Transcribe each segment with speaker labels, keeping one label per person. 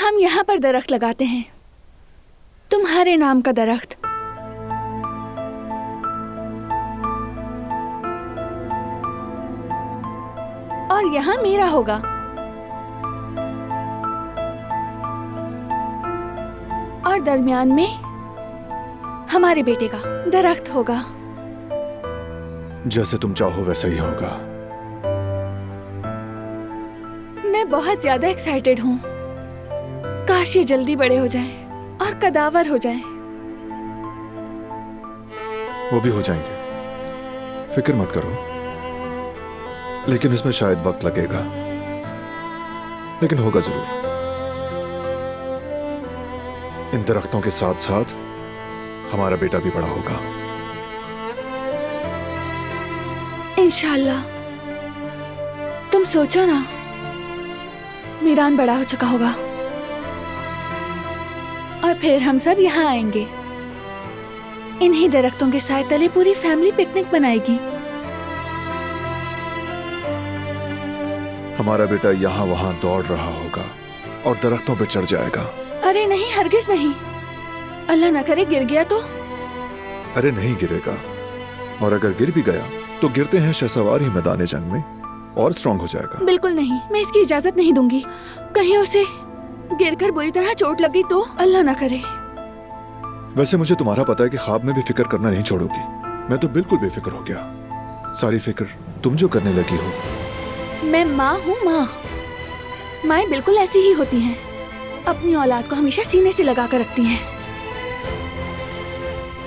Speaker 1: हम यहाँ पर दरख्त लगाते हैं, तुम्हारे नाम का दरख्त। और यहाँ मेरा होगा। और दरमियान में हमारे बेटे का दरख्त होगा।
Speaker 2: जैसे तुम चाहो वैसा ही होगा।
Speaker 1: मैं बहुत ज्यादा एक्साइटेड हूँ। काश ये जल्दी बड़े हो जाएं और कदावर हो जाएं।
Speaker 2: वो भी हो जाएंगे, फिक्र मत करो। लेकिन इसमें शायद वक्त लगेगा, लेकिन होगा जरूर। इन दरख्तों के साथ साथ हमारा बेटा भी बड़ा होगा,
Speaker 1: इंशाल्लाह। तुम सोचो ना, मीरान बड़ा हो चुका होगा और फिर हम सब यहाँ आएंगे। इन्हीं दरख्तों के साए तले पूरी फैमिली पिकनिक मनाएगी।
Speaker 2: हमारा बेटा यहाँ वहां दौड़ रहा होगा और दरख्तों पे चढ़ जाएगा।
Speaker 1: अरे नहीं, हरगिज नहीं। अल्लाह ना करे गिर गया तो।
Speaker 2: अरे नहीं गिरेगा, और अगर गिर भी गया तो गिरते हैं शहसवार ही मैदान जंग में, और स्ट्रांग हो जाएगा।
Speaker 1: बिल्कुल नहीं, मैं इसकी इजाजत नहीं दूंगी। कहीं उसे गिरकर बुरी तरह चोट लगी तो, अल्लाह ना करे।
Speaker 2: वैसे मुझे तुम्हारा पता है कि ख्वाब में भी फिक्र करना नहीं छोड़ोगी। मैं तो बिल्कुल बेफिक्र हो गया। सारी फिक्र तुम जो करने लगी हो।
Speaker 1: मैं माँ हूँ, माँ। माएं बिल्कुल ऐसी ही होती हैं, अपनी औलाद को हमेशा सीने से लगा कर रखती हैं।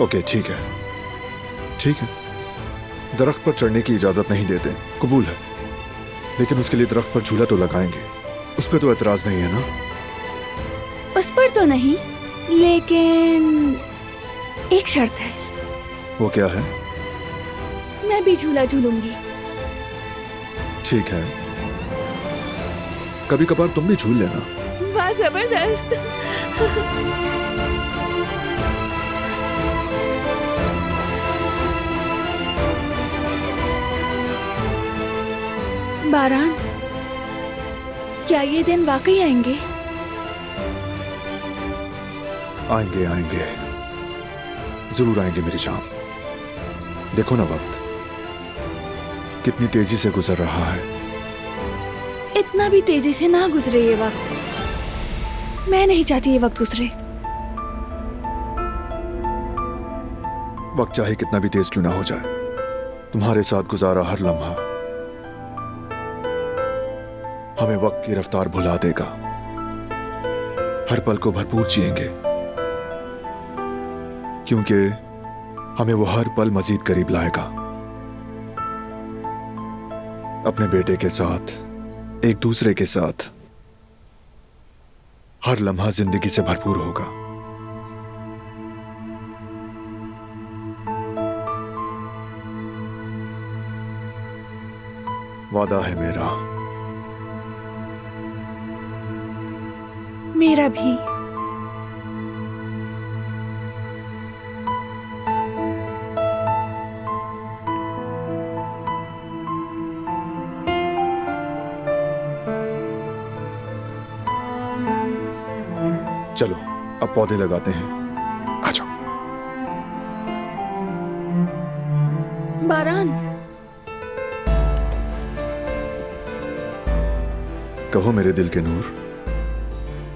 Speaker 2: ओके ठीक है, ठीक है। दरख्त पर चढ़ने की इजाजत नहीं देते, कबूल है। लेकिन उसके लिए दरख्त पर झूला तो लगाएंगे, उस पर तो एतराज नहीं है ना?
Speaker 1: उस पर तो नहीं, लेकिन एक शर्त है।
Speaker 2: वो क्या है?
Speaker 1: मैं भी झूला झूलूंगी।
Speaker 2: ठीक है, कभी कभार तुम भी झूल लेना।
Speaker 1: वाह, जबरदस्त। बारान, क्या ये दिन वाकई आएंगे?
Speaker 2: आएंगे आएंगे, जरूर आएंगे मेरी जान। देखो ना वक्त कितनी तेजी से गुजर रहा है।
Speaker 1: इतना भी तेजी से ना गुजरे ये वक्त। मैं नहीं चाहती ये वक्त गुजरे।
Speaker 2: वक्त चाहे कितना भी तेज क्यों ना हो जाए, तुम्हारे साथ गुजारा हर लम्हा हमें वक्त की रफ्तार भुला देगा। हर पल को भरपूर जिएंगे, क्योंकि हमें वो हर पल मजीद करीब लाएगा। अपने बेटे के साथ, एक दूसरे के साथ हर लम्हा जिंदगी से भरपूर होगा। वादा है मेरा।
Speaker 1: मेरा भी।
Speaker 2: चलो अब पौधे लगाते हैं, आ जाओ।
Speaker 1: बारान,
Speaker 2: कहो मेरे दिल के नूर।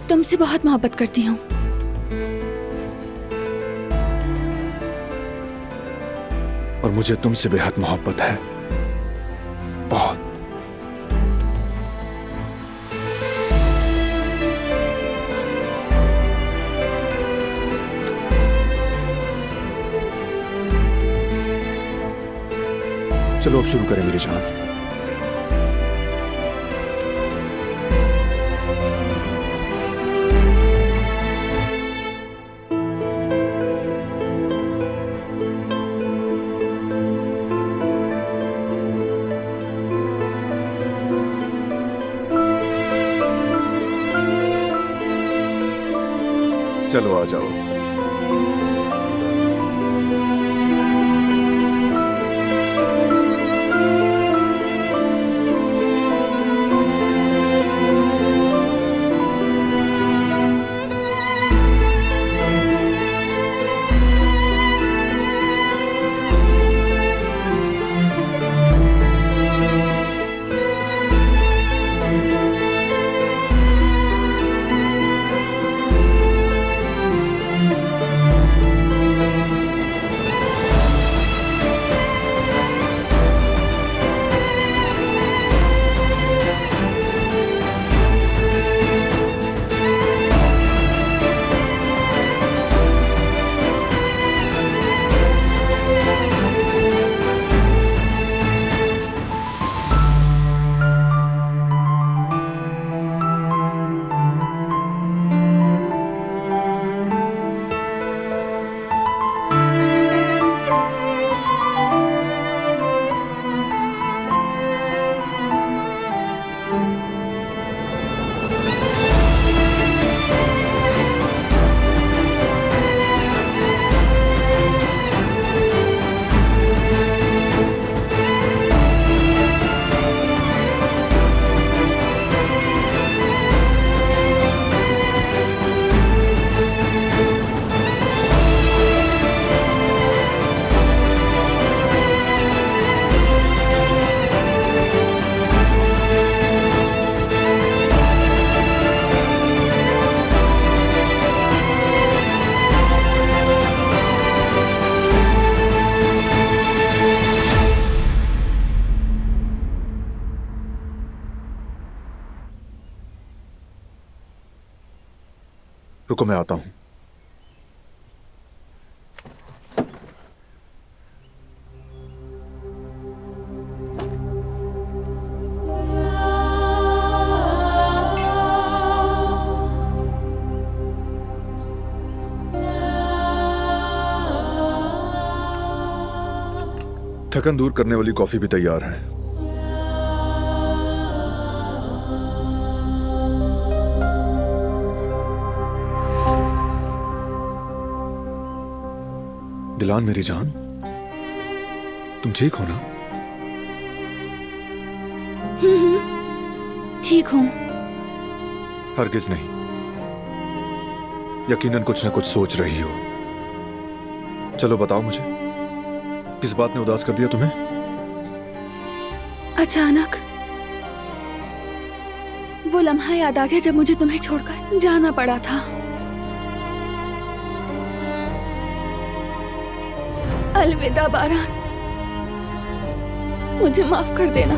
Speaker 1: तुमसे बहुत मोहब्बत करती हूँ।
Speaker 2: और मुझे तुमसे बेहद मोहब्बत है, बहुत। चलो अब शुरू करें मेरी जान। चलो आ जाओ। रुको, मैं आता हूं। थकन दूर करने वाली कॉफी भी तैयार है। दिलान मेरी जान, तुम ठीक हो ना?
Speaker 1: ठीक हूँ।
Speaker 2: हरगिज नहीं। यकीनन कुछ ना कुछ सोच रही हो। चलो बताओ मुझे, किस बात ने उदास कर दिया तुम्हें?
Speaker 1: अचानक वो लम्हा याद आ गया जब मुझे तुम्हें छोड़कर जाना पड़ा था। अलविदा बारान, मुझे माफ कर देना।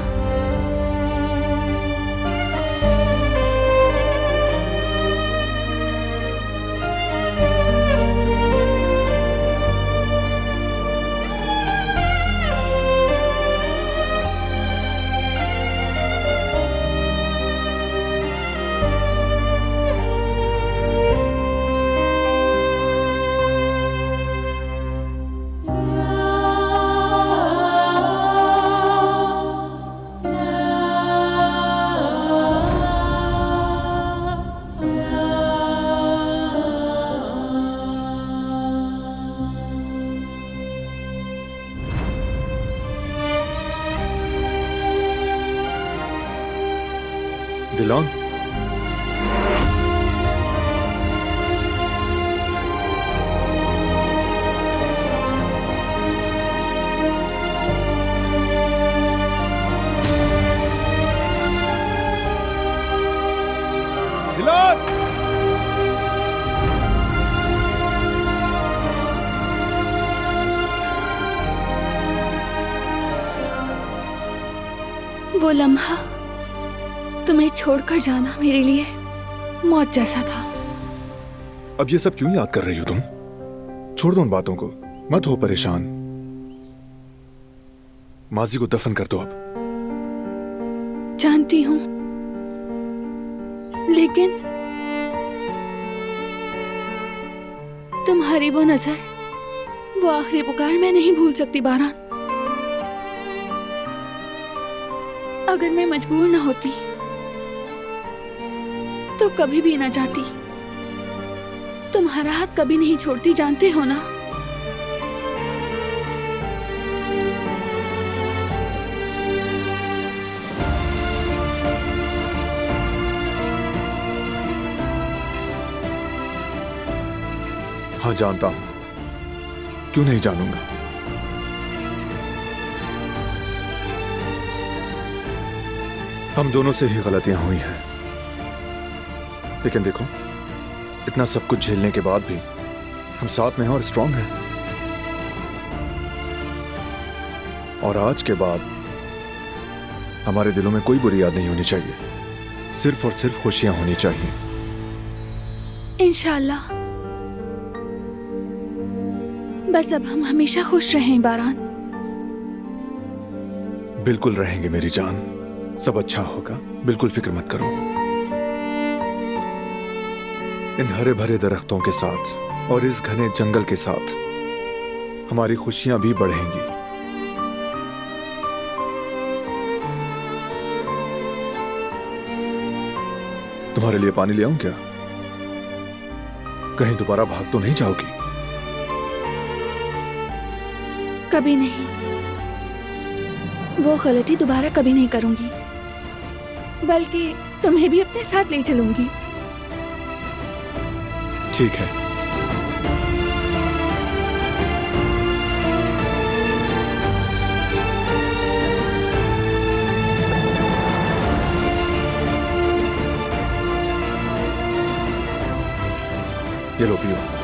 Speaker 2: दिलान, दिलान,
Speaker 1: वो लम्हा तुम्हें छोड़कर जाना मेरे लिए मौत जैसा था।
Speaker 2: अब ये सब क्यों याद कर रही हो तुम? छोड़ दो उन बातों को, मत हो परेशान। माजी को दफन कर दो अब।
Speaker 1: जानती हूं, लेकिन तुम्हारी वो नजर, वो आखिरी पुकार मैं नहीं भूल सकती बारान। अगर मैं मजबूर न होती तो कभी भी ना जाती। तुम्हारा हाथ कभी नहीं छोड़ती, जानते हो ना?
Speaker 2: हाँ जानता हूं, क्यों नहीं जानूंगा। हम दोनों से ही गलतियां हुई हैं, लेकिन देखो, इतना सब कुछ झेलने के बाद भी हम साथ में हैं और स्ट्रांग हैं। और आज के बाद हमारे दिलों में कोई बुरी याद नहीं होनी चाहिए, सिर्फ और सिर्फ खुशियां होनी चाहिए।
Speaker 1: इंशाल्लाह। बस अब हम हमेशा खुश रहें बारान।
Speaker 2: बिल्कुल रहेंगे मेरी जान, सब अच्छा होगा, बिल्कुल फिक्र मत करो। इन हरे भरे दरख्तों के साथ और इस घने जंगल के साथ हमारी खुशियां भी बढ़ेंगी। तुम्हारे लिए पानी ले आऊं क्या? कहीं दोबारा भाग तो नहीं जाओगी?
Speaker 1: कभी नहीं। वो गलती दोबारा कभी नहीं करूंगी, बल्कि तुम्हें भी अपने साथ ले चलूंगी।
Speaker 2: ठीक है। ये लो पियो।